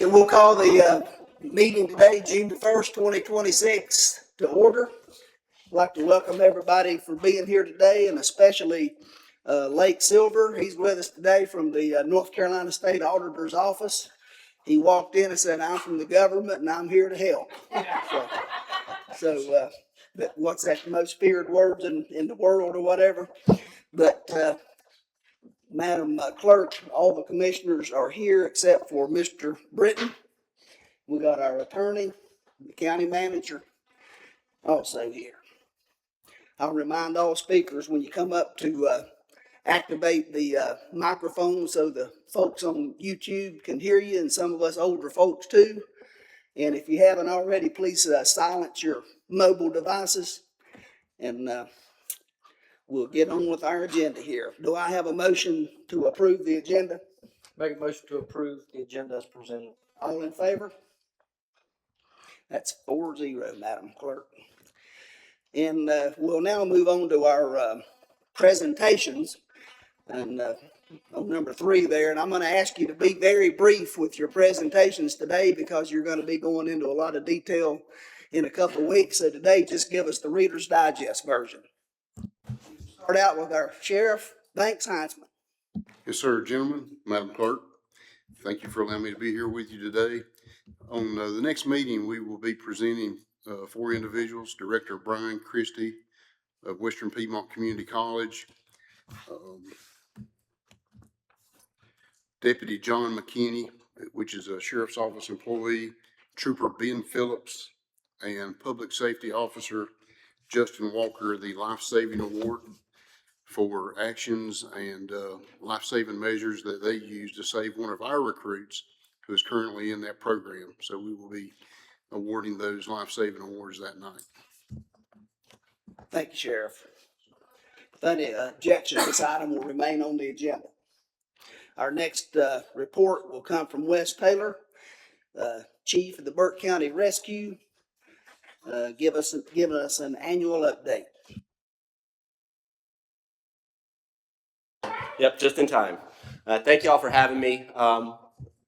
And we'll call the meeting today, June the 1st, 2026, to order. I'd like to welcome everybody for being here today, and especially Lake Silver. He's with us today from the North Carolina State Auditor's Office. He walked in and said, "I'm from the government and I'm here to help." So what's that most feared words in the world or whatever? But Madam Clerk, all the commissioners are here except for Mr. Britton. We got our attorney, the county manager, also here. I'll remind all speakers when you come up to activate the microphone so the folks on YouTube can hear you, and some of us older folks too. And if you haven't already, please silence your mobile devices, and we'll get on with our agenda here. Do I have a motion to approve the agenda? Make a motion to approve the agenda as presented. All in favor? That's 4-0, Madam Clerk. And we'll now move on to our presentations. And on number 3 there, and I'm going to ask you to be very brief with your presentations today because you're going to be going into a lot of detail in a couple of weeks. So today, just give us the Reader's Digest version. Start out with our Sheriff, Banks Heinzman. Yes, sir, gentlemen, Madam Clerk. Thank you for allowing me to be here with you today. On the next meeting, we will be presenting 4 individuals: Director Brian Christie of Western Piedmont Community College, Deputy John McKinney, which is a Sheriff's Office employee, Trooper Ben Phillips, and Public Safety Officer Justin Walker, the Life Saving Award for actions and life-saving measures that they use to save one of our recruits who is currently in that program. So we will be awarding those life-saving awards that night. Thank you, Sheriff. Without any objection, this item will remain on the agenda. Our next report will come from Wes Taylor, Chief of the Burke County Rescue, giving us an annual update. Yep, just in time. Thank you all for having me.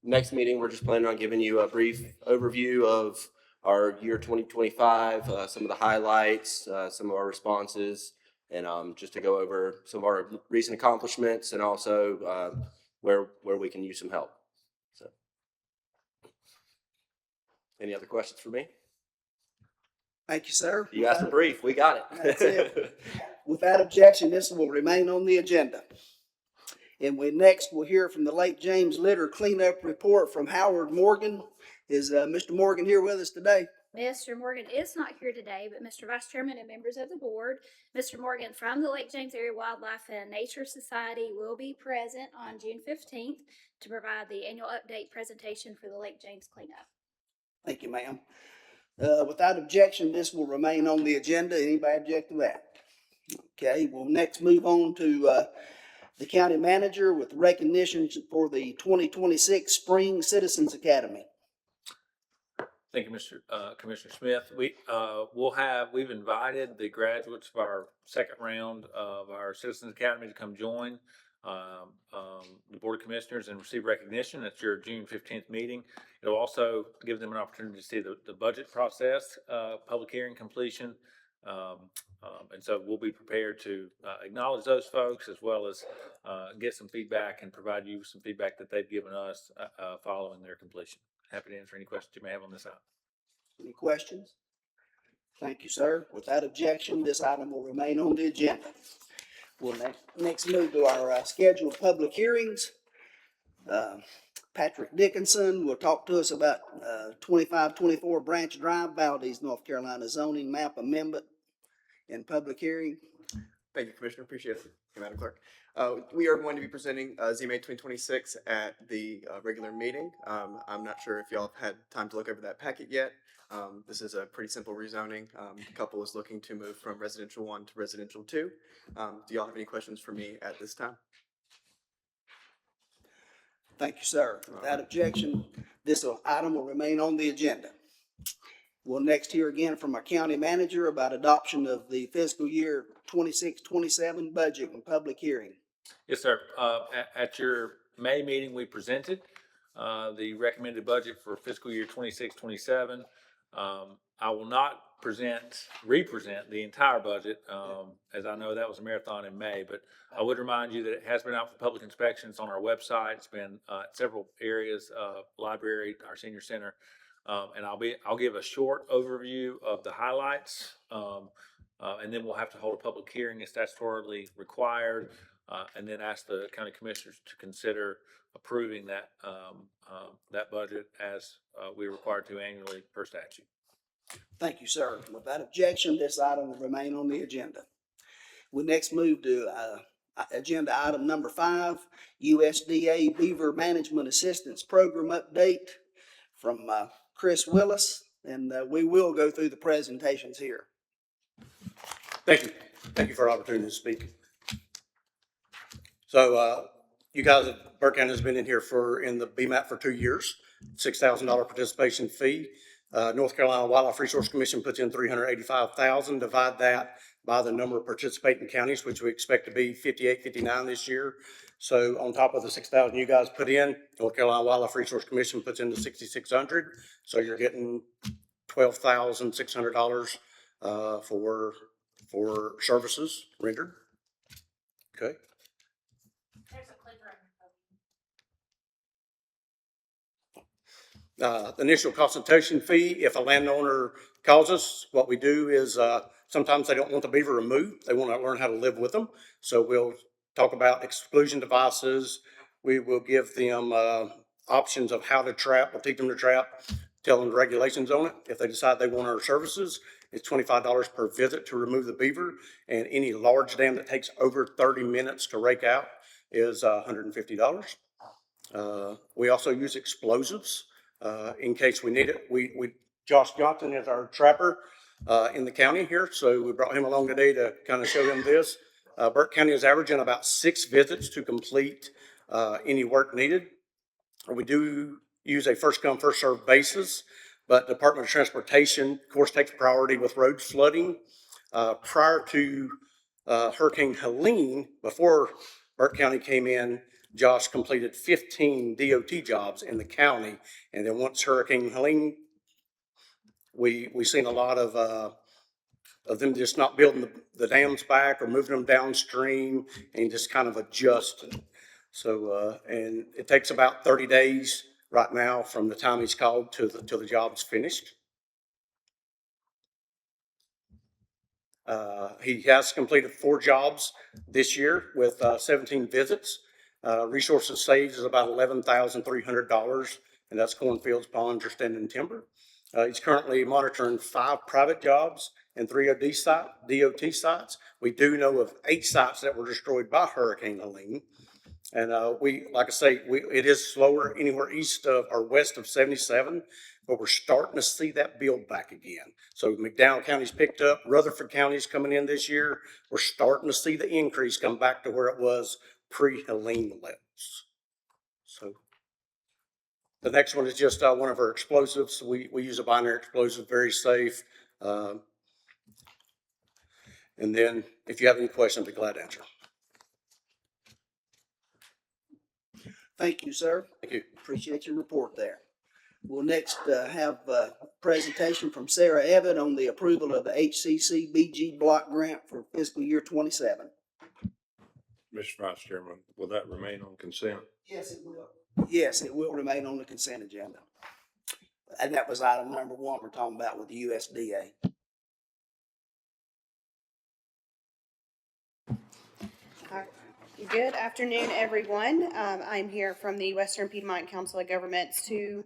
Next meeting, we're just planning on giving you a brief overview of our year 2025, some of the highlights, some of our responses, and just to go over some of our recent accomplishments and also where we can use some help. So, any other questions for me? Thank you, sir. You asked for brief. We got it. That's it. Without objection, this will remain on the agenda. And we'll hear from the Lake James Litter Cleanup Report from Howard Morgan. Is Mr. Morgan here with us today? Mr. Morgan is not here today, but Mr. Vice Chairman and members of the board, Mr. Morgan from the Lake James Area Wildlife and Nature Society will be present on June 15th to provide the annual update presentation for the Lake James cleanup. Thank you, ma'am. Without objection, this will remain on the agenda. Anybody object to that? Okay, we'll next move on to the county manager with recognition for the 2026 Spring Citizens Academy. Thank you, Mr. Commissioner Smith. We've invited the graduates of our second round of our Citizens Academy to come join the Board of Commissioners and receive recognition at your June 15th meeting. It'll also give them an opportunity to see the budget process, public hearing completion. And so we'll be prepared to acknowledge those folks as well as get some feedback and provide you some feedback that they've given us following their completion. Happy to answer any questions you may have on this item. Any questions? Thank you, sir. Without objection, this item will remain on the agenda. We'll next move to our scheduled public hearings. Patrick Dickinson will talk to us about 2524 Branch Drive, Valdez, North Carolina zoning map amendment and public hearing. Thank you, Commissioner. Appreciate it, Madam Clerk. We are going to be presenting ZMA 2026 at the regular meeting. I'm not sure if y'all have had time to look over that packet yet. This is a pretty simple rezoning. The couple is looking to move from residential 1 to residential 2. Do y'all have any questions for me at this time? Thank you, sir. Without objection, this item will remain on the agenda. We'll next hear again from our county manager about adoption of the fiscal year 26-27 budget and public hearing. Yes, sir. At your May meeting, we presented the recommended budget for fiscal year 26-27. I will not represent the entire budget, as I know that was a marathon in May, but I would remind you that it has been out for public inspection. It's on our website. It's been at several areas, library, our senior center. And I'll give a short overview of the highlights. And then we'll have to hold a public hearing as statutorily required, and then ask the county commissioners to consider approving that, that budget as, we're required to annually per statute. Thank you, sir. Without objection, this item will remain on the agenda. We next move to agenda item number 5, USDA Beaver Management Assistance Program update from Chris Willis, and we will go through the presentations here. Thank you. Thank you for the opportunity to speak. So you guys at Burke County has been in the BMAP for 2 years, $6,000 participation fee. North Carolina Wildlife Resource Commission puts in $385,000. Divide that by the number of participating counties, which we expect to be 58, 59 this year. So on top of the $6,000 you guys put in, North Carolina Wildlife Resource Commission puts in the $6,600. So you're getting $12,600 for services rendered. Okay. The initial consultation fee, if a landowner calls us, what we do is sometimes they don't want the beaver removed. They want to learn how to live with them. So we'll talk about exclusion devices. We will give them options of how to trap. We'll teach them to trap, tell them the regulations on it. If they decide they want our services, it's $25 per visit to remove the beaver. And any large dam that takes over 30 minutes to rake out is $150. We also use explosives. In case we need it. Josh Johnson is our trapper in the county here, so we brought him along today to kind of show him this. Burke County is averaging about 6 visits to complete any work needed. We do use a first come, first served basis, but Department of Transportation, of course, takes priority with road flooding. Prior to Hurricane Helene, before Burke County came in, Josh completed 15 DOT jobs in the county. And then once Hurricane Helene, we seen a lot of them just not building the dams back or moving them downstream and just kind of adjusting. So, and it takes about 30 days right now from the time he's called till the job's finished. He has completed 4 jobs this year with 17 visits. Resources saved is about $11,300, and that's cornfields, ponds, or standing timber. He's currently monitoring 5 private jobs and 3 DOT sites. We do know of 8 sites that were destroyed by Hurricane Helene. And like I say, it is slower anywhere east of or west of 77, but we're starting to see that build back again. So McDowell County's picked up, Rutherford County's coming in this year. We're starting to see the increase come back to where it was pre-Helene levels. So the next one is just one of our explosives. We use a binary explosive, very safe. And then if you have any questions, I'd be glad to answer. Thank you, sir. Thank you. Appreciate your report there. We'll next have a presentation from Sarah Evatt on the approval of the HCC BG block grant for fiscal year 27. Mr. Vice Chairman, will that remain on consent? Yes, it will. Yes, it will remain on the consent agenda. And that was item number 1 we're talking about with the USDA. Good afternoon, everyone. I'm here from the Western Piedmont Council of Governments to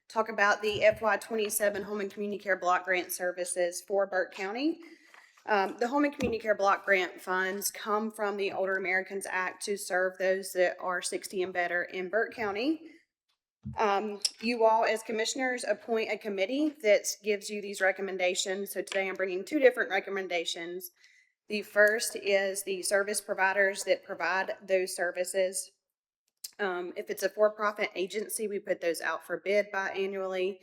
talk about the FY27 Home and Community Care Block Grant Services for Burke County. The Home and Community Care Block Grant funds come from the Older Americans Act to serve those that are 60 and better in Burke County. You all as commissioners appoint a committee that gives you these recommendations. So today I'm bringing 2 different recommendations. The first is the service providers that provide those services. If it's a for-profit agency, we put those out for bid biannually.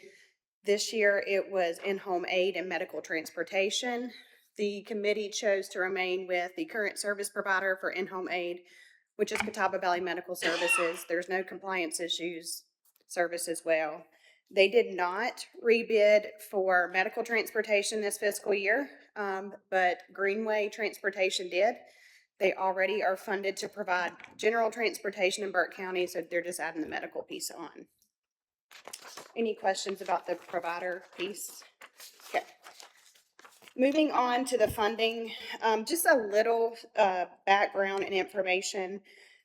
This year it was in-home aid and medical transportation. The committee chose to remain with the current service provider for in-home aid, which is Catawba Valley Medical Services. There's no compliance issues. service as well. They did not rebid for medical transportation this fiscal year, but Greenway Transportation did. They already are funded to provide general transportation in Burke County, so they're just adding the medical piece on. Any questions about the provider piece? Okay. Moving on to the funding, just a little background and information.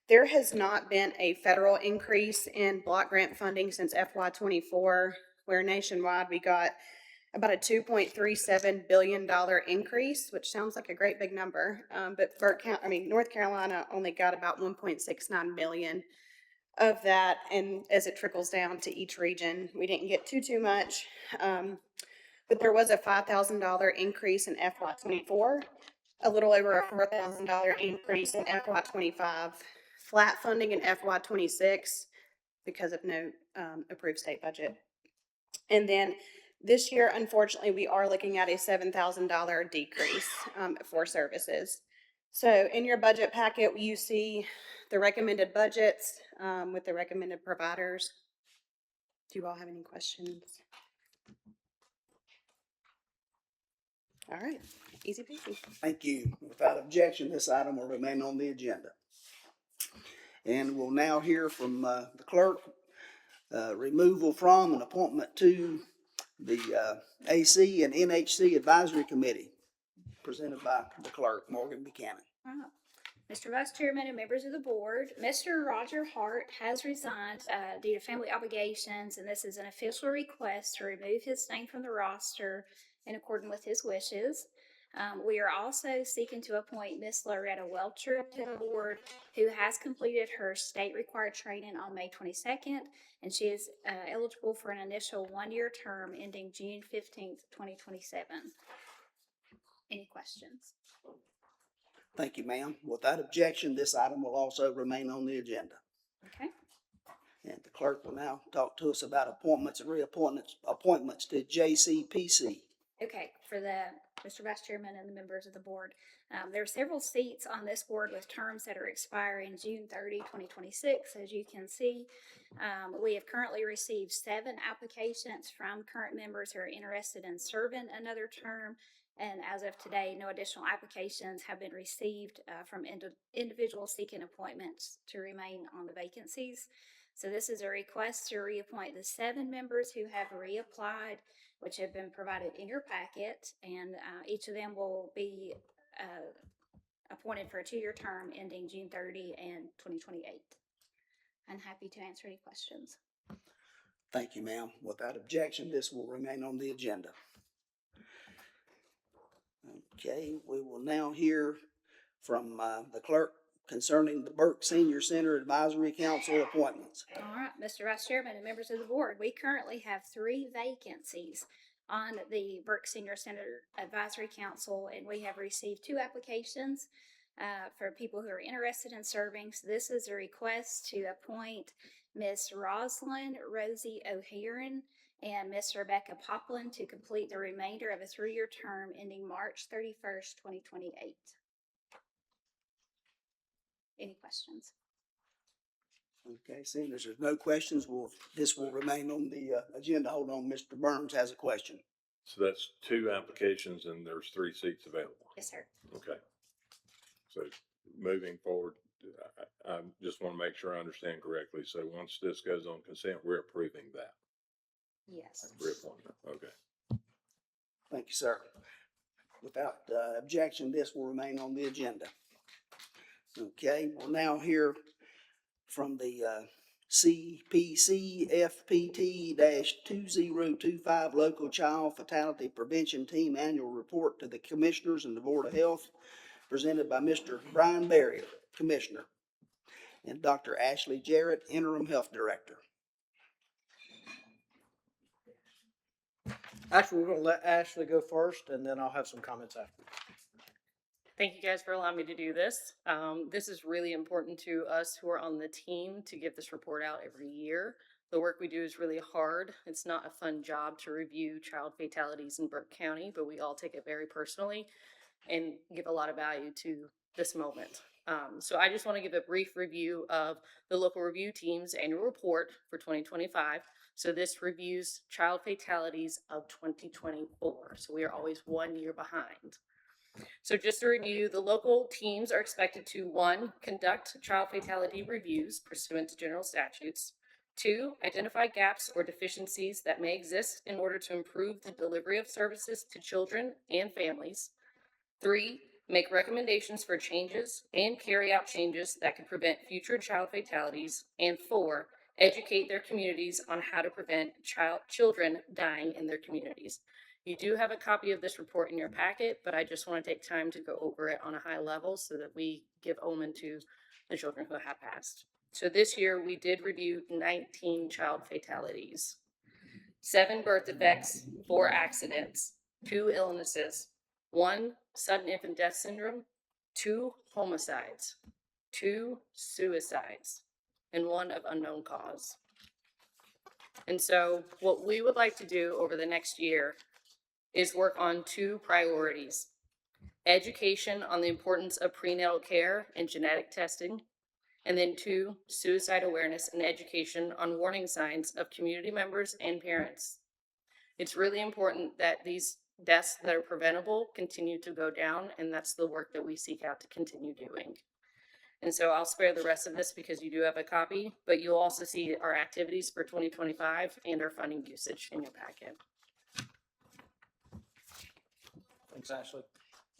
There has not been a federal increase in block grant funding since FY '24, where nationwide we got about a $2.37 billion increase, which sounds like a great big number. But North Carolina only got about 1.69 million of that, and as it trickles down to each region, we didn't get too much. But there was a $5,000 increase in FY '24, a little over a $4,000 increase in FY '25, flat funding in FY '26 because of no approved state budget. And then this year, unfortunately, we are looking at a $7,000 decrease for services. So in your budget packet, you see the recommended budgets with the recommended providers. Do you all have any questions? All right, easy peasy. Thank you. Without objection, this item will remain on the agenda. And we'll now hear from the clerk, removal from and appointment to the AC and NHC Advisory Committee, presented by the clerk, Morgan Buchanan. Wow. Mr. Vice Chairman and members of the board, Mr. Roger Hart has resigned due to family obligations, and this is an official request to remove his name from the roster in accordance with his wishes. We are also seeking to appoint Miss Loretta Welcher to the board, who has completed her state-required training on May 22nd, and she is eligible for an initial one-year term ending June 15th, 2027. Any questions? Thank you, ma'am. Without objection, this item will also remain on the agenda. Okay. And the clerk will now talk to us about appointments and appointments to JCPC. Okay, for the Mr. Vice Chairman and the members of the board, there are several seats on this board with terms that are expiring June 30, 2026. As you can see, we have currently received 7 applications from current members who are interested in serving another term. And as of today, no additional applications have been received from individuals seeking appointments to remain on the vacancies. So this is a request to reappoint the 7 members who have reapplied, which have been provided in your packet, and each of them will be appointed for a 2-year term ending June 30 and 2028. I'm happy to answer any questions. Thank you, ma'am. Without objection, this will remain on the agenda. Okay, we will now hear from the clerk concerning the Burke Senior Center Advisory Council appointments. All right, Mr. Vice Chairman and members of the board, we currently have 3 vacancies on the Burke Senior Center Advisory Council, and we have received 2 applications for people who are interested in serving. So this is a request to appoint Miss Rosalind Rosie O'Haron and Miss Rebecca Poplin to complete the remainder of a 3-year term ending March 31st, 2028. Any questions? Okay, seeing there's no questions, this will remain on the agenda. Hold on, Mr. Burns has a question. So that's 2 applications and there's 3 seats available. Yes, sir. Okay. So moving forward, I just want to make sure I understand correctly. So once this goes on consent, we're approving that Yes. reappointment. Okay. Thank you, sir. Without objection, this will remain on the agenda. Okay, we'll now hear from the CPC FPT-2025 Local Child Fatality Prevention Team Annual Report to the Commissioners and the Board of Health, presented by Mr. Brian Barrier, Commissioner, and Dr. Ashley Jarrett, Interim Health Director. Actually, we're gonna let Ashley go first, and then I'll have some comments after. Thank you guys for allowing me to do this. This is really important to us who are on the team to give this report out every year. The work we do is really hard. It's not a fun job to review child fatalities in Burke County, but we all take it very personally and give a lot of value to this moment. So I just want to give a brief review of the local review team's annual report for 2025. So this reviews child fatalities of 2024. So we are always 1 year behind. So just to review, the local teams are expected to, 1, conduct child fatality reviews pursuant to general statutes. 2, identify gaps or deficiencies that may exist in order to improve the delivery of services to children and families. 3, make recommendations for changes and carry out changes that could prevent future child fatalities. And 4, educate their communities on how to prevent children dying in their communities. You do have a copy of this report in your packet, but I just want to take time to go over it on a high level so that we give omen to the children who have passed. So this year we did review 19 child fatalities, 7 birth defects, 4 accidents, 2 illnesses, 1 sudden infant death syndrome, 2 homicides, 2 suicides, and 1 of unknown cause. And so what we would like to do over the next year is work on 2 priorities: education on the importance of prenatal care and genetic testing, and then 2, suicide awareness and education on warning signs of community members and parents. It's really important that these deaths that are preventable continue to go down, and that's the work that we seek out to continue doing. And so I'll spare the rest of this because you do have a copy, but you'll also see our activities for 2025 and our funding usage in your packet. Thanks, Ashley.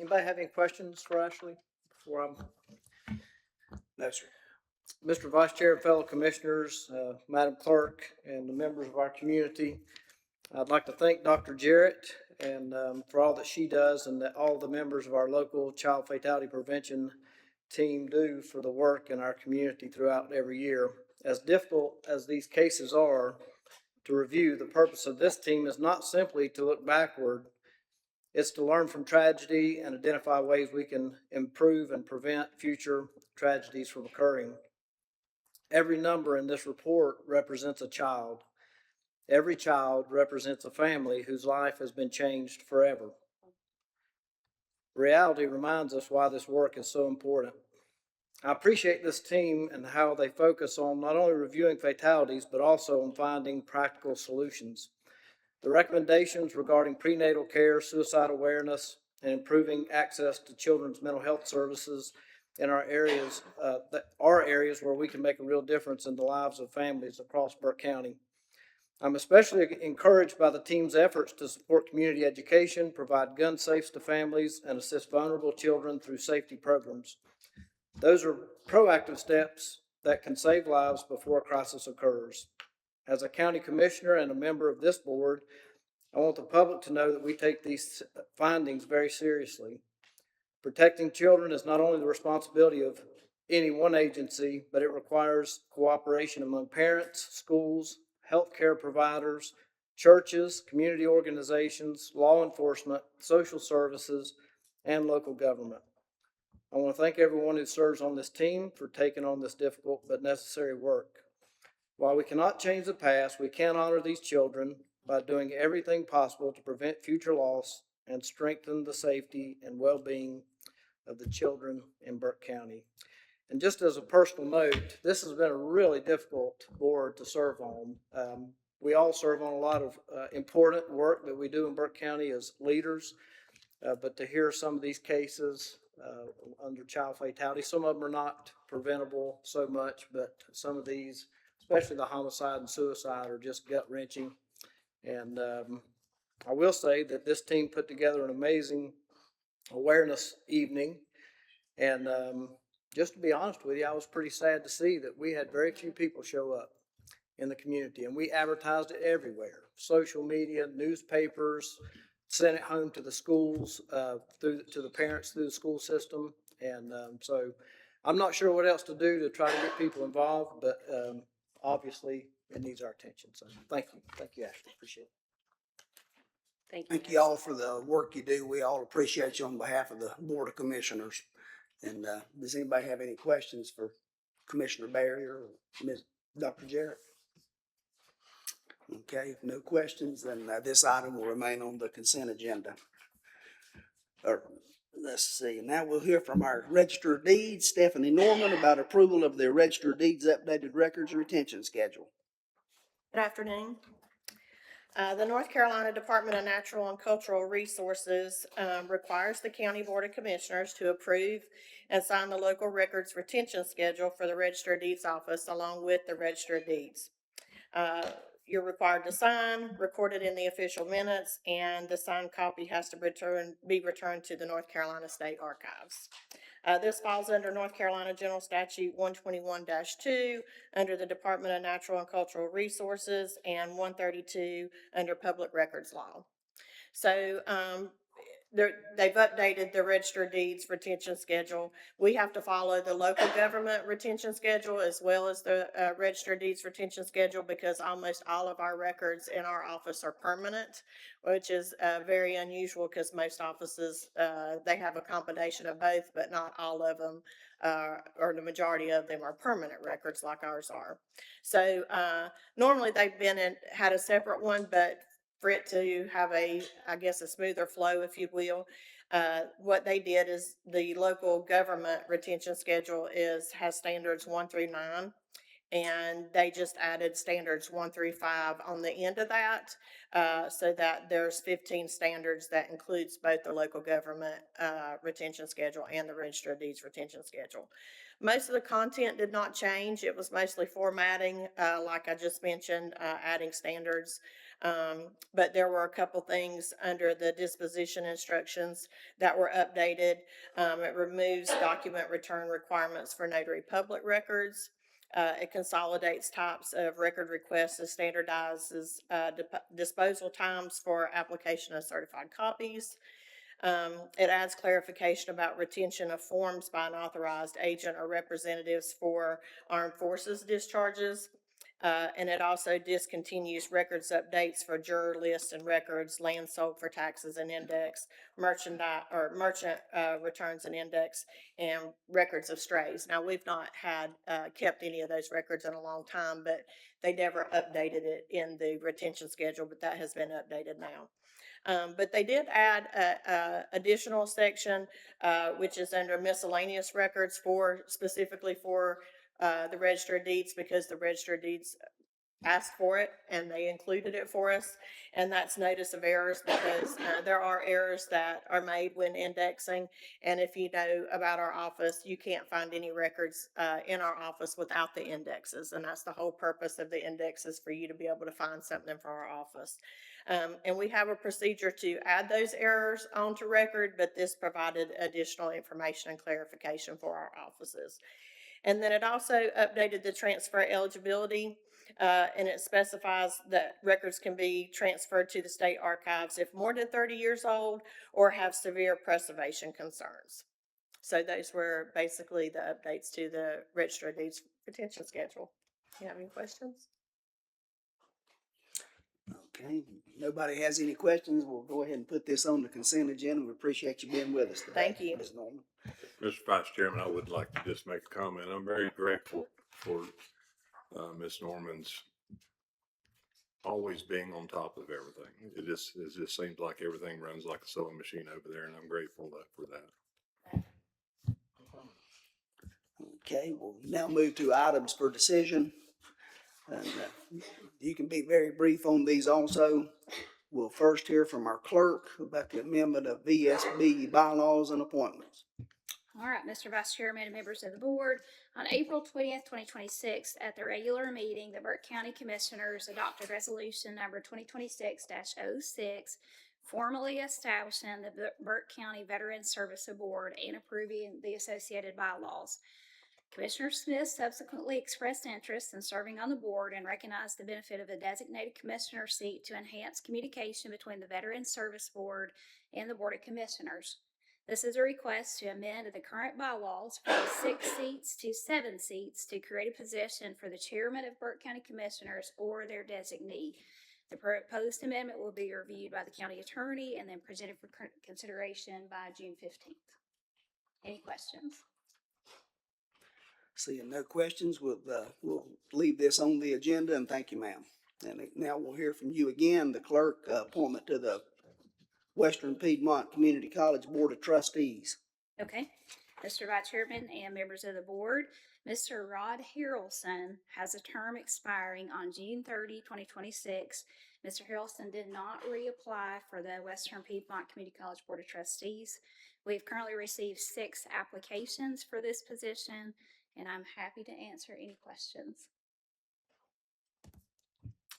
Anybody have any questions for Ashley before I'm? No, sir. Mr. Vice Chair and fellow commissioners, Madam Clerk, and the members of our community, I'd like to thank Dr. Jarrett and for all that she does and that all the members of our local child fatality prevention team do for the work in our community throughout every year. As difficult as these cases are to review, the purpose of this team is not simply to look backward. It's to learn from tragedy and identify ways we can improve and prevent future tragedies from occurring. Every number in this report represents a child. Every child represents a family whose life has been changed forever. Reality reminds us why this work is so important. I appreciate this team and how they focus on not only reviewing fatalities, but also on finding practical solutions. The recommendations regarding prenatal care, suicide awareness, and improving access to children's mental health services in our areas, that are areas where we can make a real difference in the lives of families across Burke County. I'm especially encouraged by the team's efforts to support community education, provide gun safes to families, and assist vulnerable children through safety programs. Those are proactive steps that can save lives before a crisis occurs. As a county commissioner and a member of this board, I want the public to know that we take these findings very seriously. Protecting children is not only the responsibility of any one agency, but it requires cooperation among parents, schools, healthcare providers, churches, community organizations, law enforcement, social services, and local government. I want to thank everyone who serves on this team for taking on this difficult but necessary work. While we cannot change the past, we can honor these children by doing everything possible to prevent future loss and strengthen the safety and well-being of the children in Burke County. And just as a personal note, this has been a really difficult board to serve on. We all serve on a lot of important work that we do in Burke County as leaders, but to hear some of these cases under child fatality, some of them are not preventable so much, but some of these, especially the homicide and suicide, are just gut-wrenching. And I will say that this team put together an amazing awareness evening. And just to be honest with you, I was pretty sad to see that we had very few people show up in the community. And we advertised it everywhere: social media, newspapers, sent it home to the schools, to the parents through the school system. And so I'm not sure what else to do to try to get people involved, but obviously it needs our attention. So thank you. Thank you, Ashley. Appreciate it. Thank you all for the work you do. We all appreciate you on behalf of the Board of Commissioners. And does anybody have any questions for Commissioner Barry or Ms. Dr. Jarrett? Okay, if no questions, then this item will remain on the consent agenda. Or Let's see, now we'll hear from our Register of Deeds, Stephanie Norman, about approval of the Register of Deeds updated records retention schedule. Good afternoon. The North Carolina Department of Natural and Cultural Resources requires the County Board of Commissioners to approve and sign the local records retention schedule for the Register of Deeds office along with the Register of Deeds. You're required to sign, record it in the official minutes, and the signed copy has to be returned to the North Carolina State Archives. This falls under North Carolina General Statute 121-2 under the Department of Natural and Cultural Resources and 132 under Public Records Law. So they've updated the Register of Deeds retention schedule. We have to follow the local government retention schedule as well as the Register of Deeds retention schedule because almost all of our records in our office are permanent, which is very unusual because most offices, they have a combination of both, but not all of them, or the majority of them are permanent records like ours are. So normally they've had a separate one, but for it to have a smoother flow, if you will. What they did is the local government retention schedule has standards 1 through 9, and they just added standards 1 through 5 on the end of that, so that there's 15 standards that includes both the local government retention schedule and the Register of Deeds retention schedule. Most of the content did not change. It was mostly formatting, like I just mentioned, adding standards. But there were a couple things under the disposition instructions that were updated. It removes document return requirements for notary public records. It consolidates types of record requests and standardizes disposal times for application of certified copies. It adds clarification about retention of forms by an authorized agent or representatives for armed forces discharges. And it also discontinues records updates for juror lists and records, land sold for taxes and index, merchant returns and index, and records of strays. Now, we've not had kept any of those records in a long time, but they never updated it in the retention schedule, but that has been updated now. But they did add a additional section, which is under miscellaneous records specifically for the Register of Deeds, because the Register of Deeds asked for it and they included it for us. And that's notice of errors because there are errors that are made when indexing. And if you know about our office, you can't find any records in our office without the indexes. And that's the whole purpose of the indexes, for you to be able to find something for our office. And we have a procedure to add those errors onto record, but this provided additional information and clarification for our offices. And then it also updated the transfer eligibility, and it specifies that records can be transferred to the state archives if more than 30 years old or have severe preservation concerns. So those were basically the updates to the Register of Deeds retention schedule. Do you have any questions? Okay, nobody has any questions, we'll go ahead and put this on the consent agenda. We appreciate you being with us today. Thank you. Ms. Norman. Mr. Vice Chairman, I would like to just make a comment. I'm very grateful for Ms. Norman's always being on top of everything. It just seems like everything runs like a sewing machine over there, and I'm grateful for that. Okay, we'll now move to items for decision. And you can be very brief on these also. We'll first hear from our clerk about the amendment of VSB bylaws and appointments. All right, Mr. Vice Chairman and members of the board, on April 20th, 2026, at the regular meeting, the Burke County Commissioners adopted resolution number 2026-06, formally establishing the Burke County Veterans Service Board and approving the associated bylaws. Commissioner Smith subsequently expressed interest in serving on the board and recognized the benefit of a designated commissioner seat to enhance communication between the Veterans Service Board and the Board of Commissioners. This is a request to amend the current bylaws from 6 seats to 7 seats to create a position for the chairman of Burke County Commissioners or their designee. The proposed amendment will be reviewed by the county attorney and then presented for consideration by June 15th. Any questions? Seeing no questions, we'll leave this on the agenda, and thank you, ma'am. And now we'll hear from you again, the clerk, appointment to the Western Piedmont Community College Board of Trustees. Okay. Mr. Vice Chairman and members of the board, Mr. Rod Harrelson has a term expiring on June 30, 2026. Mr. Harrelson did not reapply for the Western Piedmont Community College Board of Trustees. We've currently received 6 applications for this position, and I'm happy to answer any questions.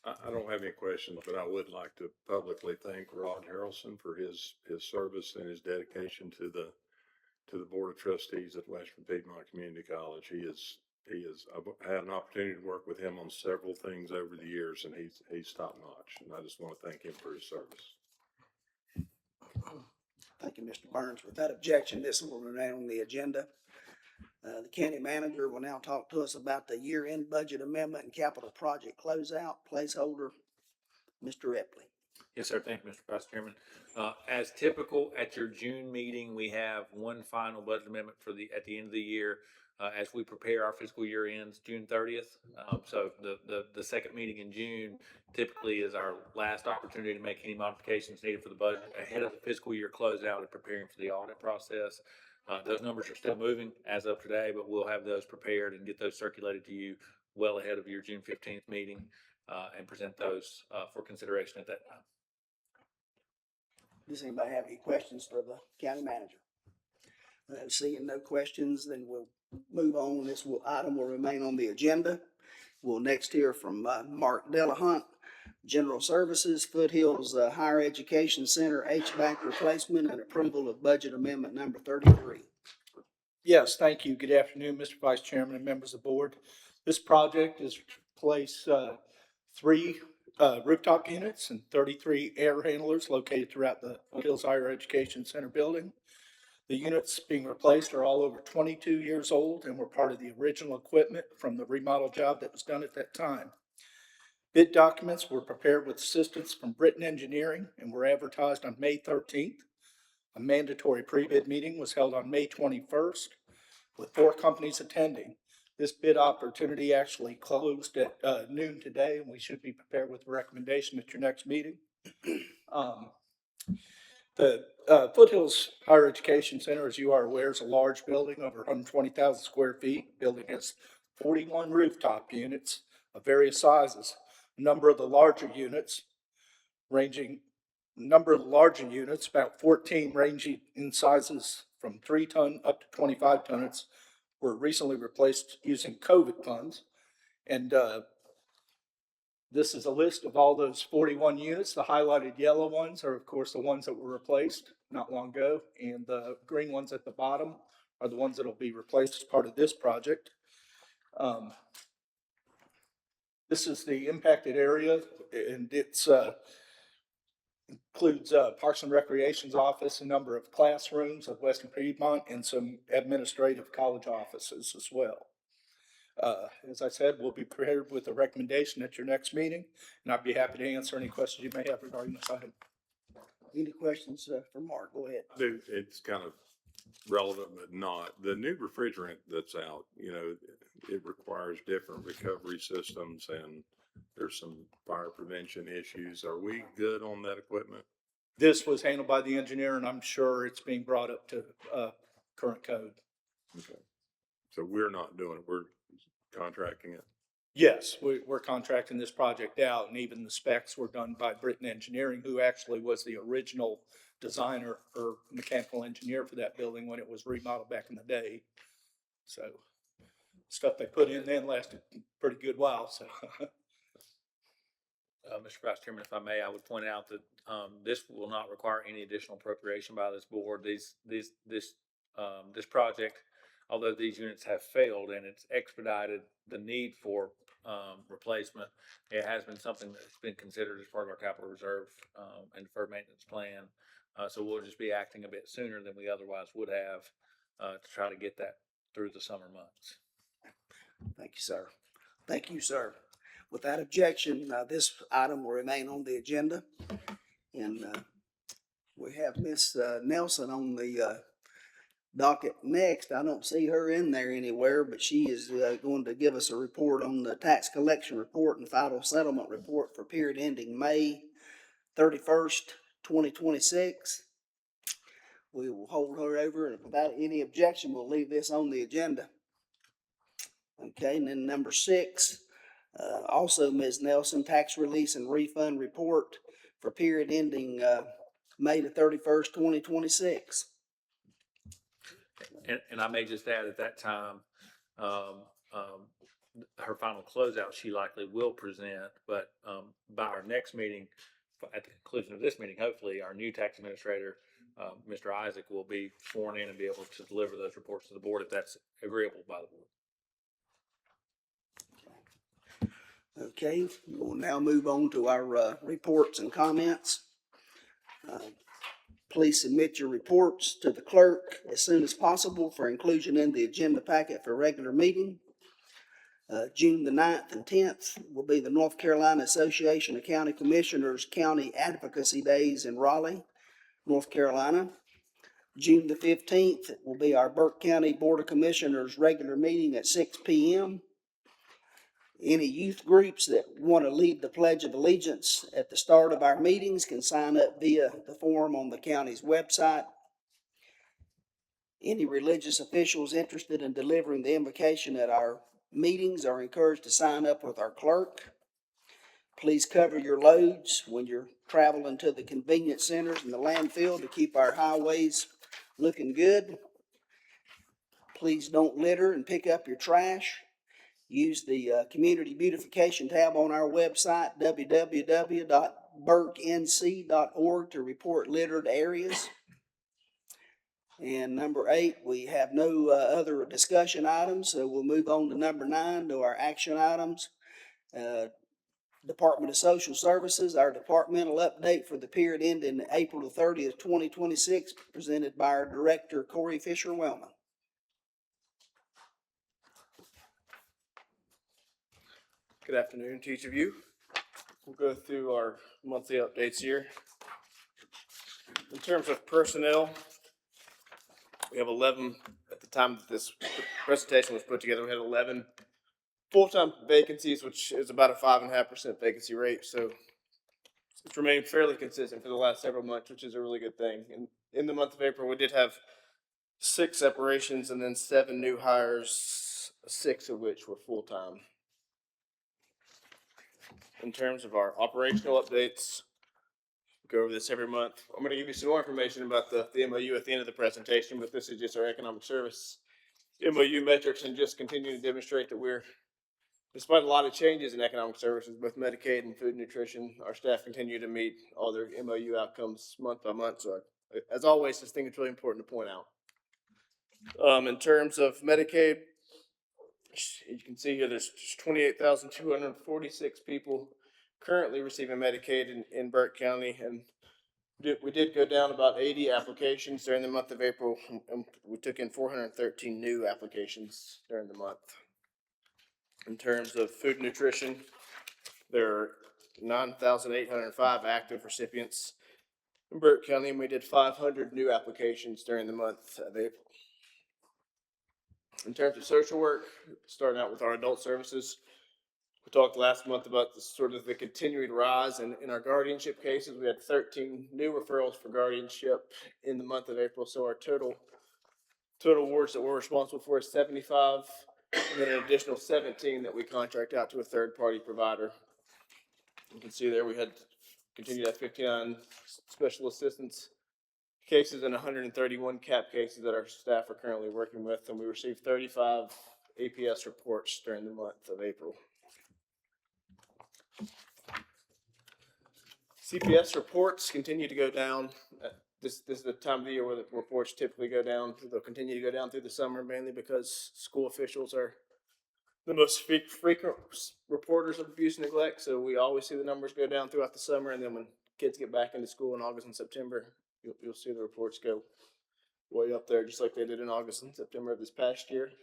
I don't have any questions, but I would like to publicly thank Rod Harrelson for his service and his dedication to the Board of Trustees at Western Piedmont Community College. I've had an opportunity to work with him on several things over the years, and he's top notch. And I just want to thank him for his service. Thank you, Mr. Burns. Without objection, this will remain on the agenda. The county manager will now talk to us about the year-end budget amendment and capital project closeout. Placeholder, Mr. Ripley. Yes, sir. Thank you, Mr. Vice Chairman. As typical at your June meeting, we have one final budget amendment at the end of the year, as we prepare our fiscal year ends June 30th. So the second meeting in June typically is our last opportunity to make any modifications needed for the budget ahead of the fiscal year closeout and preparing for the audit process. Those numbers are still moving as of today, but we'll have those prepared and get those circulated to you well ahead of your June 15th meeting, and present those for consideration at that time. Does anybody have any questions for the county manager? Seeing no questions, then we'll move on. Item will remain on the agenda. We'll next hear from Mark Delahunt, General Services, Foothills Higher Education Center HVAC replacement and approval of budget amendment number 33. Yes, thank you. Good afternoon, Mr. Vice Chairman and members of the board. This project is to replace 3 rooftop units and 33 air handlers located throughout the Foothills Higher Education Center building. The units being replaced are all over 22 years old and were part of the original equipment from the remodel job that was done at that time. Bid documents were prepared with assistance from Britton Engineering and were advertised on May 13th. A mandatory pre-bid meeting was held on May 21st with 4 companies attending. This bid opportunity actually closed at noon today, and we should be prepared with a recommendation at your next meeting. The Foothills Higher Education Center, as you are aware, is a large building, over 120,000 square feet. The building has 41 rooftop units of various sizes. A number of the larger units, about 14 ranging in sizes from 3 ton up to 25 tons, were recently replaced using COVID funds. And this is a list of all those 41 units. The highlighted yellow ones are, of course, the ones that were replaced not long ago. And the green ones at the bottom are the ones that will be replaced as part of this project. This is the impacted area, and it's includes Parks and Recreation's office, a number of classrooms of Western Piedmont, and some administrative college offices as well. As I said, we'll be prepared with a recommendation at your next meeting, and I'd be happy to answer any questions you may have regarding this item. Any questions for Mark? Go ahead. It's kind of relevant, but not. The new refrigerant that's out, it requires different recovery systems, and there's some fire prevention issues. Are we good on that equipment? This was handled by the engineer, and I'm sure it's being brought up to current code. Okay. So we're not doing it. We're contracting it. Yes, we're contracting this project out, and even the specs were done by Britton Engineering, who actually was the original designer or mechanical engineer for that building when it was remodeled back in the day. So stuff they put in then lasted a pretty good while. So, Mr. Vice Chairman, if I may, I would point out that this will not require any additional appropriation by this board. This project, although these units have failed and it's expedited the need for replacement, it has been something that's been considered as part of our capital reserve and deferred maintenance plan. So we'll just be acting a bit sooner than we otherwise would have to try to get that through the summer months. Thank you, sir. Thank you, sir. Without objection, this item will remain on the agenda. And we have Miss Nelson on the docket next. I don't see her in there anywhere, but she is going to give us a report on the tax collection report and final settlement report for period ending May 31st, 2026. We will hold her over, and without any objection, we'll leave this on the agenda. Okay, and then number 6, also Ms. Nelson, tax release and refund report for period ending, May the 31st, 2026. And I may just add at that time, her final closeout, she likely will present, but, by our next meeting, at the conclusion of this meeting, hopefully, our new tax administrator, Mr. Isaac, will be sworn in and be able to deliver those reports to the board if that's agreeable by the board. Okay, we'll now move on to our reports and comments. Please submit your reports to the clerk as soon as possible for inclusion in the agenda packet for regular meeting. June the 9th and 10th will be the North Carolina Association of County Commissioners County Advocacy Days in Raleigh, North Carolina. June the 15th will be our Burke County Board of Commissioners regular meeting at 6 p.m. Any youth groups that want to lead the Pledge of Allegiance at the start of our meetings can sign up via the form on the county's website. Any religious officials interested in delivering the invocation at our meetings are encouraged to sign up with our clerk. Please cover your loads when you're traveling to the convenience centers and the landfill to keep our highways looking good. Please don't litter and pick up your trash. Use the Community Beautification tab on our website, www.burkenc.org, to report littered areas. And number 8, we have no other discussion items, so we'll move on to number 9, to our action items. Department of Social Services, our departmental update for the period ending April the 30th, 2026, presented by our Director, Corey Fisher-Wellman. Good afternoon to each of you. We'll go through our monthly updates here. In terms of personnel, we have 11, at the time that this presentation was put together, we had 11 full-time vacancies, which is about a 5.5% vacancy rate. So it's remained fairly consistent for the last several months, which is a really good thing. And in the month of April, we did have 6 separations and then 7 new hires, 6 of which were full-time. In terms of our operational updates, we go over this every month. I'm going to give you some more information about the MOU at the end of the presentation, but this is just our economic service MOU metrics and just continue to demonstrate that we're, despite a lot of changes in economic services, both Medicaid and food and nutrition, our staff continue to meet all their MOU outcomes month by month. So as always, this thing is really important to point out. In terms of Medicaid, you can see here there's 28,246 people currently receiving Medicaid in Burke County, and we did go down about 80 applications during the month of April, and we took in 413 new applications during the month. In terms of food and nutrition, there are 9,805 active recipients in Burke County, and we did 500 new applications during the month of April. In terms of social work, starting out with our adult services, we talked last month about the continuing rise in our guardianship cases. We had 13 new referrals for guardianship in the month of April, so our total awards that we're responsible for is 75, and then an additional 17 that we contract out to a third-party provider. You can see there we had continued to have 59 special assistance cases and 131 CAP cases that our staff are currently working with, and we received 35 APS reports during the month of April. CPS reports continue to go down. This is the time of the year where the reports typically go down. They'll continue to go down through the summer, mainly because school officials are the most frequent reporters of abuse and neglect. So we always see the numbers go down throughout the summer, and then when kids get back into school in August and September, you'll see the reports go way up there, just like they did in August and September of this past year.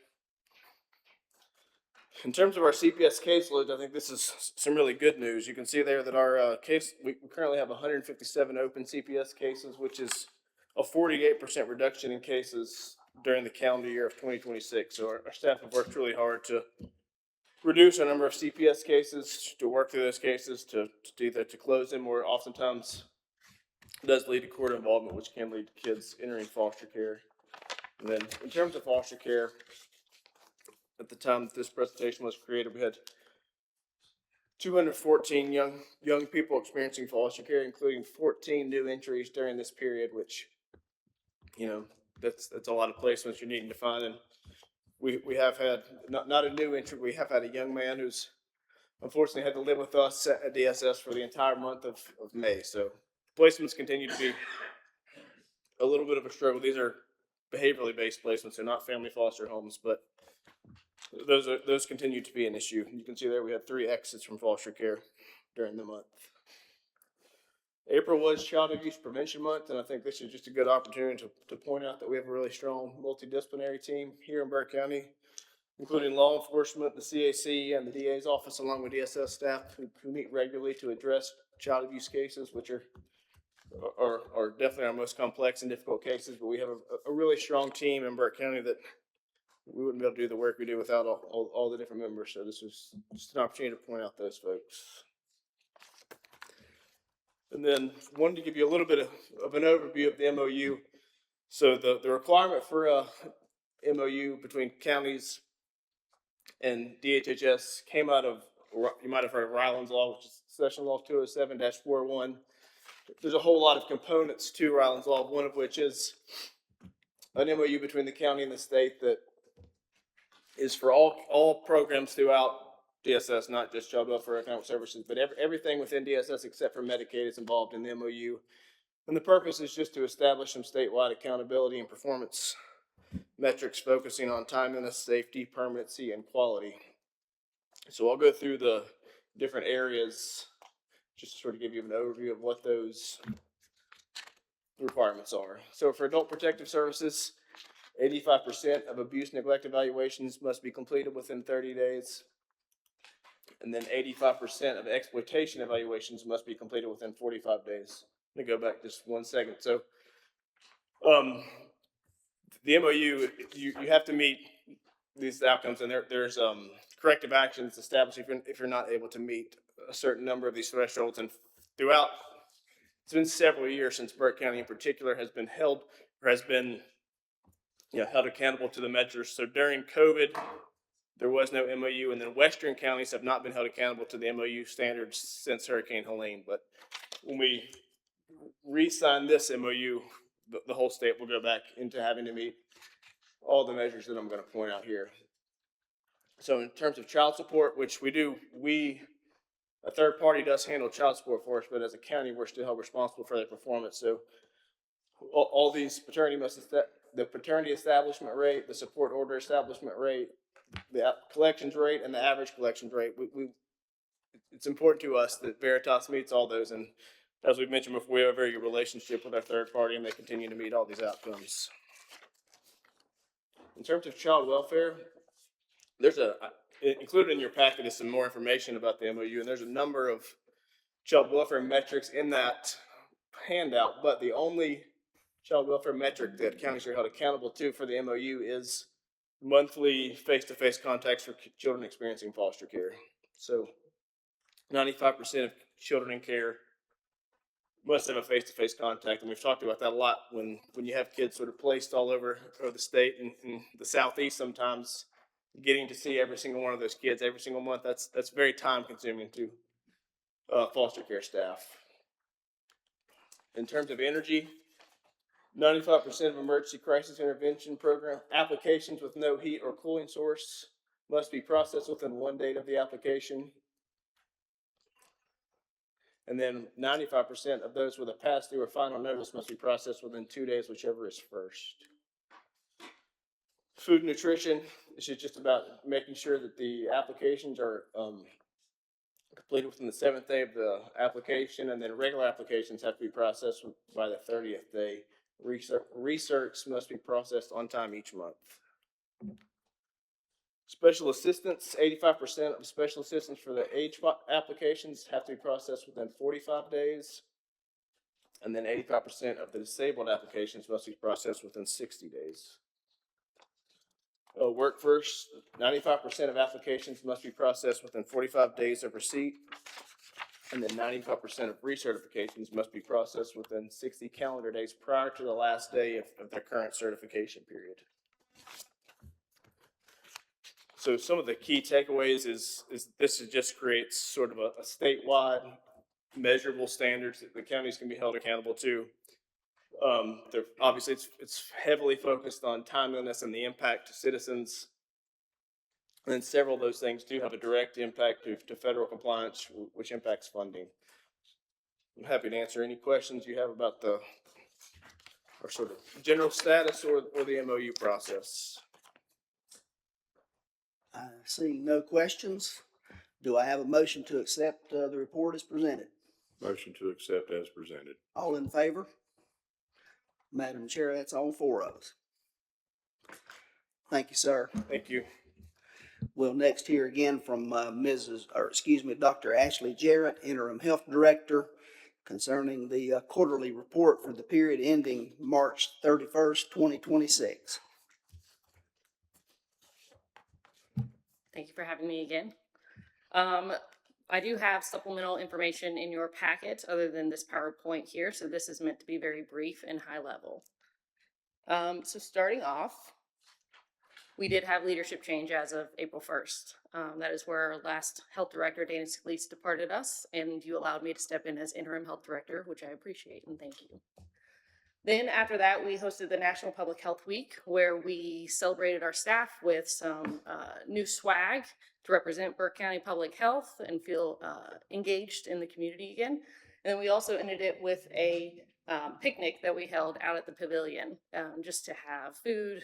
In terms of our CPS caseload, I think this is some really good news. You can see there that our we currently have 157 open CPS cases, which is a 48% reduction in cases during the calendar year of 2026. So our staff have worked really hard to reduce our number of CPS cases, to work through those cases, to either to close them or oftentimes does lead to court involvement, which can lead to kids entering foster care. And then in terms of foster care, at the time that this presentation was created, we had 214 young people experiencing foster care, including 14 new entries during this period, which, you know, that's a lot of placements you're needing to find. And we have had not a new entry, we have had a young man who's unfortunately had to live with us at DSS for the entire month of May. So placements continue to be a little bit of a struggle. These are behaviorally based placements. They're not family foster homes, but those continue to be an issue. You can see there we had 3 exits from foster care during the month. April was Child Abuse Prevention Month, and I think this is just a good opportunity to point out that we have a really strong multidisciplinary team here in Burke County, including law enforcement, the CAC, and the DA's office, along with DSS staff who meet regularly to address child abuse cases, which are definitely our most complex and difficult cases. But we have a really strong team in Burke County that we wouldn't be able to do the work we do without all the different members. So this was just an opportunity to point out those folks. And then wanted to give you a little bit of an overview of the MOU. So the requirement for a MOU between counties and DHHS came out of, you might have heard of Ryland's Law, which is Session Law 207-41. There's a whole lot of components to Ryland's Law, one of which is an MOU between the county and the state that is for all programs throughout DSS, not just child welfare economic services, but everything within DSS except for Medicaid is involved in the MOU. And the purpose is just to establish some statewide accountability and performance metrics focusing on timeliness, safety, permanency, and quality. So I'll go through the different areas just to sort of give you an overview of what those requirements are. So for adult protective services, 85% of abuse neglect evaluations must be completed within 30 days. And then 85% of exploitation evaluations must be completed within 45 days. Let me go back just 1 second. So the MOU, you have to meet these outcomes, and there's corrective actions established if you're not able to meet a certain number of these thresholds. And throughout, it's been several years since Burke County in particular has been held accountable to the measures. So during COVID, there was no MOU, and then Western counties have not been held accountable to the MOU standards since Hurricane Helene. But when we re-sign this MOU, the whole state will go back into having to meet all the measures that I'm going to point out here. So in terms of child support, which a third party does handle child support for us, but as a county, we're still held responsible for their performance. So all these the paternity establishment rate, the support order establishment rate, the collections rate, and the average collections rate, it's important to us that Veritas meets all those. And as we've mentioned before, we have a very good relationship with our third party, and they continue to meet all these outcomes. In terms of child welfare, there's included in your packet is some more information about the MOU, and there's a number of child welfare metrics in that handout, but the only child welfare metric that counties are held accountable to for the MOU is monthly face-to-face contacts for children experiencing foster care. So 95% of children in care must have a face-to-face contact, and we've talked about that a lot when you have kids sort of placed all over the state and in the Southeast. Sometimes getting to see every single one of those kids every single month, that's very time-consuming to foster care staff. In terms of energy, 95% of emergency crisis intervention program applications with no heat or cooling source must be processed within 1 date of the application. And then 95% of those with a pass-through or final notice must be processed within 2 days, whichever is first. Food and nutrition, this is just about making sure that the applications are completed within the 7th day of the application, and then regular applications have to be processed by the 30th day. Research must be processed on time each month. Special assistance, 85% of special assistance for the age applications have to be processed within 45 days. And then 85% of the disabled applications must be processed within 60 days. Workforce, 95% of applications must be processed within 45 days of receipt. And then 95% of recertifications must be processed within 60 calendar days prior to the last day of their current certification period. So some of the key takeaways is this just creates sort of a statewide measurable standards that the counties can be held accountable to. Obviously it's heavily focused on timeliness and the impact to citizens. And then several of those things do have a direct impact to federal compliance, which impacts funding. I'm happy to answer any questions you have about our sort of general status or the MOU process. I see no questions. Do I have a motion to accept the report as presented? Motion to accept as presented. All in favor? Madam Chair, that's all four of us. Thank you, sir. Thank you. We'll next hear again from Dr. Ashley Jarrett, Interim Health Director, concerning the quarterly report for the period ending March 31st, 2026. Thank you for having me again. I do have supplemental information in your packet other than this PowerPoint here, so this is meant to be very brief and high level. So starting off, we did have leadership change as of April 1st. That is where our last health director, Dana Scalise, departed us, and you allowed me to step in as interim health director, which I appreciate and thank you. Then after that, we hosted the National Public Health Week, where we celebrated our staff with some new swag to represent Burke County Public Health and feel engaged in the community again. And then we also ended it with a picnic that we held out at the pavilion, just to have food,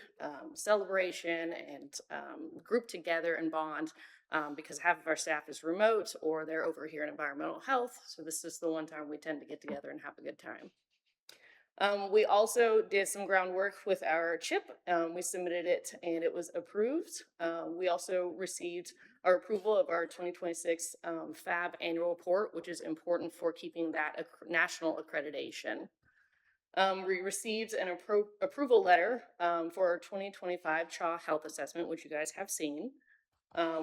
celebration, and group together and bond, because half of our staff is remote or they're over here in environmental health. So this is the one time we tend to get together and have a good time. We also did some groundwork with our CHIP. We submitted it and it was approved. We also received our approval of our 2026 FAB annual report, which is important for keeping that national accreditation. We received an approval letter for our 2025 CHA health assessment, which you guys have seen.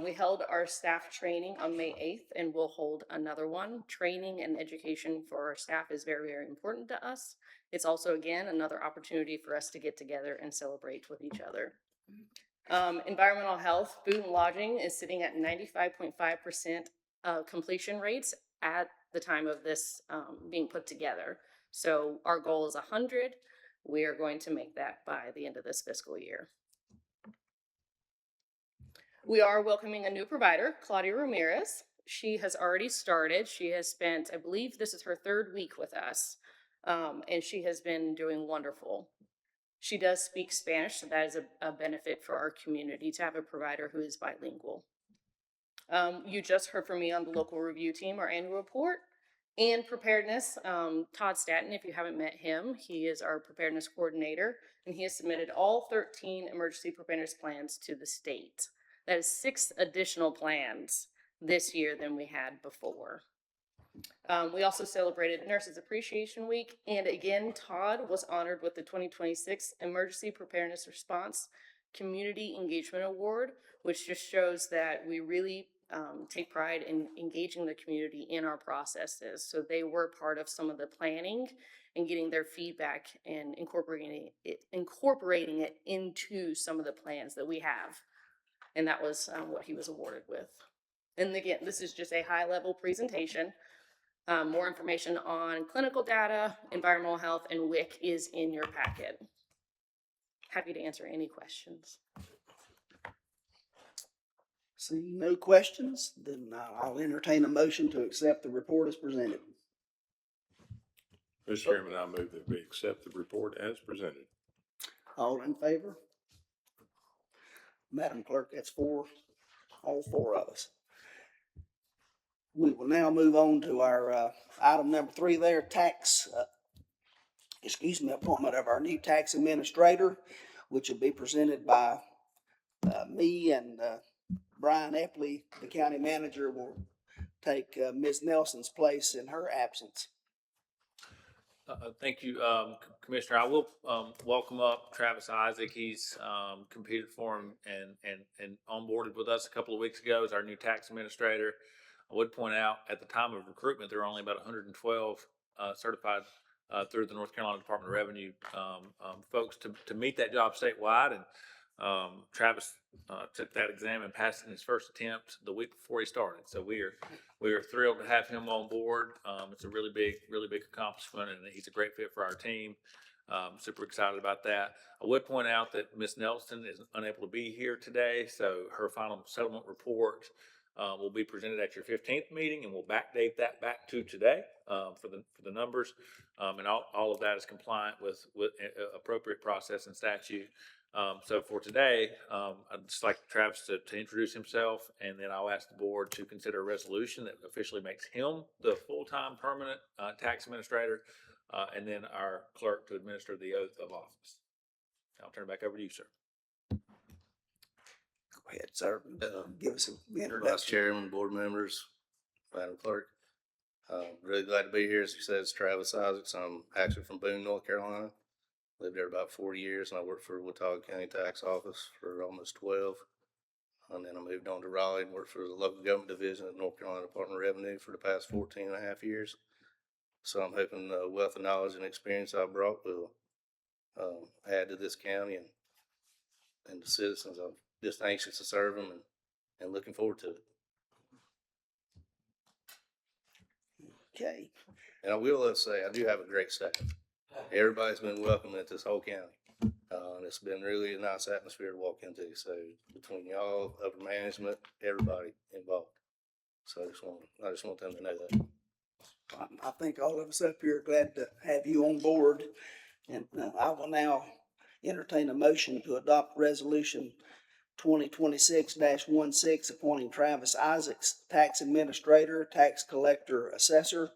We held our staff training on May 8th and we'll hold another one. Training and education for our staff is very, very important to us. It's also, again, another opportunity for us to get together and celebrate with each other. Environmental health, food and lodging is sitting at 95.5% completion rates at the time of this being put together. So our goal is 100. We are going to make that by the end of this fiscal year. We are welcoming a new provider, Claudia Ramirez. She has already started. She has spent, I believe this is her 3rd week with us, and she has been doing wonderful. She does speak Spanish, so that is a benefit for our community to have a provider who is bilingual. You just heard from me on the local review team, our annual report, and preparedness. Todd Statton, if you haven't met him, he is our preparedness coordinator, and he has submitted all 13 emergency preparedness plans to the state. That is 6 additional plans this year than we had before. We also celebrated Nurses Appreciation Week, and again, Todd was honored with the 2026 Emergency Preparedness Response Community Engagement Award, which just shows that we really take pride in engaging the community in our processes. So they were part of some of the planning and getting their feedback and incorporating it into some of the plans that we have. And that was what he was awarded with. And again, this is just a high-level presentation. More information on clinical data, environmental health, and WIC is in your packet. Happy to answer any questions. See no questions, then I'll entertain a motion to accept the report as presented. Mr. Chairman, I move that we accept the report as presented. All in favor? Madam Clerk, that's all four of us. We will now move on to our item number 3 there, appointment of our new tax administrator, which will be presented by me and Brian Epley. The county manager will take Ms. Nelson's place in her absence. Thank you, Commissioner. I will welcome up Travis Isaac. He's competed for him and onboarded with us a couple of weeks ago as our new tax administrator. I would point out, at the time of recruitment, there were only about 112 certified through the North Carolina Department of Revenue folks to meet that job statewide. And Travis took that exam and passed in his first attempt the week before he started. So we are thrilled to have him on board. It's a really big accomplishment, and he's a great fit for our team. Super excited about that. I would point out that Ms. Nelson is unable to be here today, so her final settlement report will be presented at your 15th meeting, and we'll backdate that back to today for the numbers. And all of that is compliant with appropriate process and statute. So for today, I'd just like Travis to introduce himself, and then I'll ask the board to consider a resolution that officially makes him the full-time permanent tax administrator, and then our clerk to administer the oath of office. I'll turn it back over to you, sir. Go ahead, sir. Give us a Vice introduction. Chairman, board members, Madam Clerk. Really glad to be here. As you said, it's Travis Isaacs. I'm actually from Boone, North Carolina. Lived there about 4 years, and I worked for Watauga County Tax Office for almost 12. And then I moved on to Raleigh and worked for the local government division of North Carolina Department of Revenue for the past 14 and a half years. So I'm hoping the wealth of knowledge and experience I brought will add to this county and the citizens. I'm just anxious to serve them and looking forward to it. Okay. And I will say, I do have a great staff. Everybody's been welcome at this whole county. And it's been really a nice atmosphere to walk into. So between y'all, upper management, everybody involved. So I just want them to know that. I think all of us up here are glad to have you on board. And I will now entertain a motion to adopt resolution 2026-16, appointing Travis Isaacs, tax administrator, tax collector, assessor,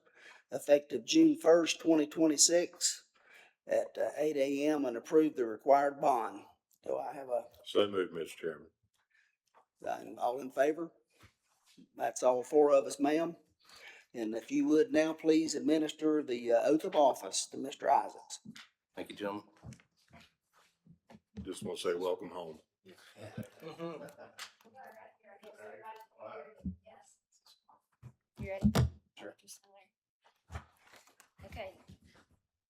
effective June 1st, 2026 at 8 a.m. and approve the required bond. Do I have So moved, Mr. Chairman. all in favor? That's all four of us, ma'am. And if you would now please administer the oath of office to Mr. Isaacs. Thank you, gentlemen. Just want to say welcome home. You ready? Sure. Okay.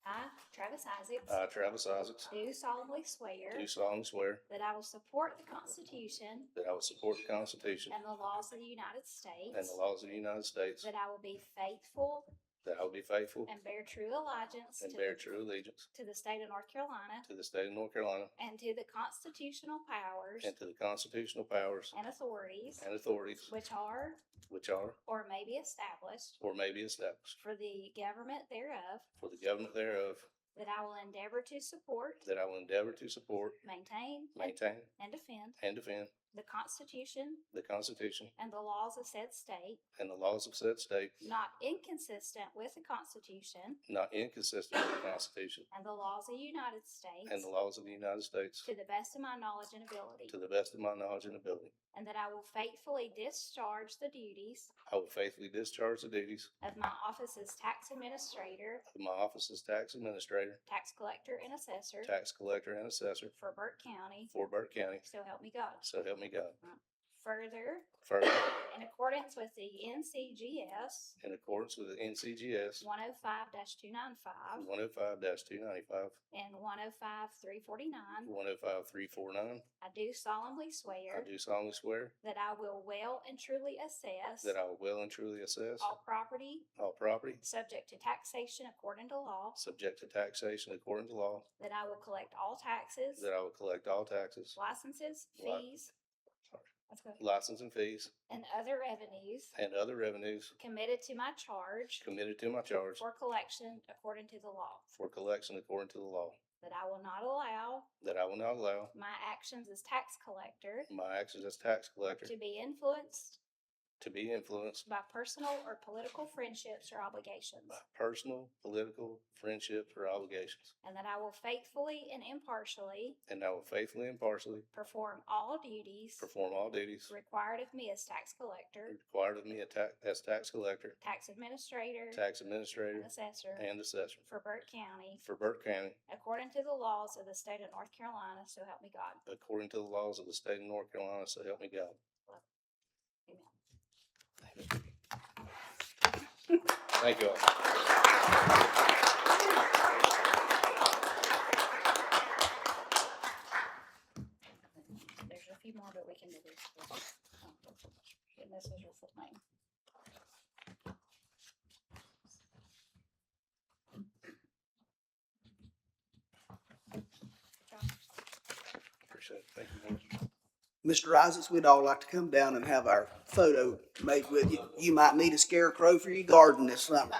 I, Travis Isaacs, I, Travis Isaacs, do solemnly swear do solemnly swear that I will support the Constitution that I will support the Constitution and the laws of the United States, and the laws of the United States, that I will be faithful that I will be faithful and bear true allegiance and to bear true allegiance to the state of North Carolina to the state of North Carolina and to the constitutional powers and to the constitutional powers and authorities and authorities which are which are or may be established or may be established for the government thereof, for the government thereof, that I will endeavor to support, that I will endeavor to support, maintain, maintain, and defend and defend the Constitution the Constitution and the laws of said state, and the laws of said state, not inconsistent with the Constitution not inconsistent with the Constitution and the laws of the United States, and the laws of the United States, to the best of my knowledge and ability, to the best of my knowledge and ability. and that I will faithfully discharge the duties I will faithfully discharge the duties of my office as tax administrator, of my office as tax administrator, tax collector, and assessor tax collector, and assessor for Burke County, for Burke County. so help me God. So help me God. Further, Further, in accordance with the NCGS in accordance with the NCGS 105-295 105-295, and 105-349, 105-349, I do solemnly I swear do solemnly swear that I will well and truly assess that I will well and truly assess all property all property subject to taxation according to law, subject to taxation according to law, that I will collect all taxes, that I will collect all taxes, licenses, fees, let's go, license and fees, and other revenues and other revenues committed to my charge committed to my charge for collection according to the law, for collection according to the law, that I will not allow that I will not allow my actions as tax collector my actions as tax collector to be influenced to be influenced by personal or political friendships or obligations, by personal, political, friendships, or obligations, and that I will faithfully and impartially and I will faithfully and impartially perform all duties perform all duties required of me as tax collector, required of me as tax collector, tax administrator, tax administrator, and assessor and assessor for Burke County, for Burke County, according to the laws of the state of North Carolina, so help me God. according to the laws of the state of North Carolina, so help me God. Amen. Thank you all. There's a few more, but we can do these. And this is your full name. Appreciate it. Thank you, Mayor. Mr. Isaacs, we'd all like to come down and have our photo made with you. You might need a scarecrow for your garden this summer.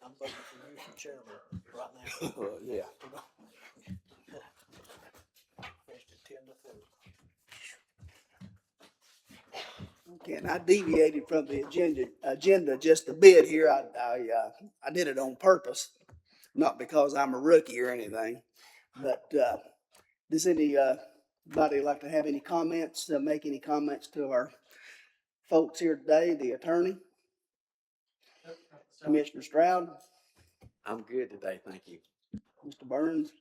I'm voting for you for chairman right now. Yeah. Finished at 10 to 3. Okay, and I deviated from the agenda just a bit here. I did it on purpose, not because I'm a rookie or anything. But, does anybody like to have any comments, make any comments to our folks here today, the attorney? Commissioner Stroud, I'm good today, thank you. Mr. Burns?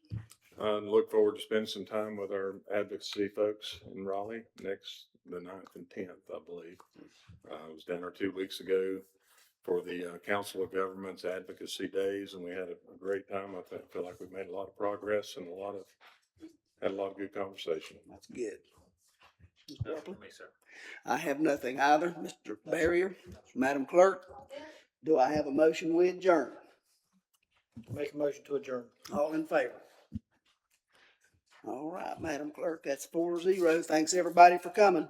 Look forward to spending some time with our advocacy folks in Raleigh the 9th and 10th, I believe. I was down there 2 weeks ago for the Council of Governments Advocacy Days, and we had a great time. I feel like we made a lot of progress and had a lot of good conversation. That's good. Mr. Nothing Buckley? for me, sir. I have nothing either. Mr. Barrier, Madam Clerk, do I have a motion we adjourn? Make a motion to adjourn. All in favor? All right, Madam Clerk, that's 4-0. Thanks, everybody, for coming.